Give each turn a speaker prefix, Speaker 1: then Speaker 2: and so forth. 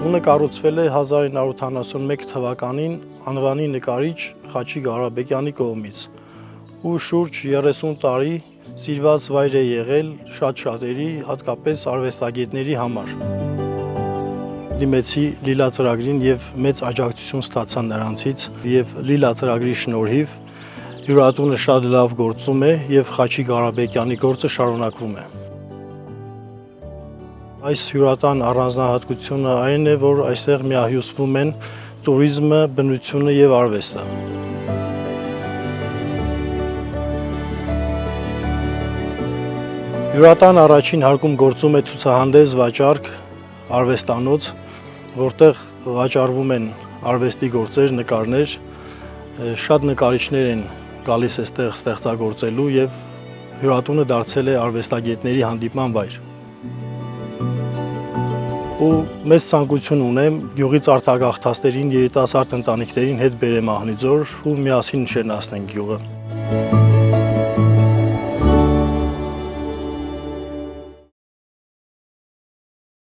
Speaker 1: Տունը կառուցվել է 1971 թվականին անվանի նկարիչ Խաչիկ Ղարաբեկյանի կողմից ու շուրջ 30 տարի սիրված վայր է եղել շատ շատերի, հատկապես արվեստագետների համար։ Դիմեցի Լիլա ծրագրին եւ մեծ աջակցություն ստացա նրանցից եւ Լիլա ծրագրի շնորհիվ հյուրատունը շատ լավ գործում է եւ Խաչիկ Ղարաբեկյանի գործը շարունակվում է։ Այս հյուրատան առանձնահատկությունը այն է, որ այստեղ միահյուսվում են տուրիզմը, բնությունը եւ արվեստը։ Հյուրատան առաջին հարկում գործում է ցուցահանդես վաճառք, արվեստանոց, որտեղ վաճառվում են արվեստի գործեր, նկարներ, շատ նկարիչներ են գալիս այստեղ ստեղծագործելու եւ հյուրատունը դարձել է արվեստագետների հանդիպման վայր։ Ու մեծ ցանկություն ունեմ գյուղից արտագաղթածներին, երիտասարդ ընտանիքներին հետ բերեմ Ահնիձոր ու միասին շենացնենք գյուղը։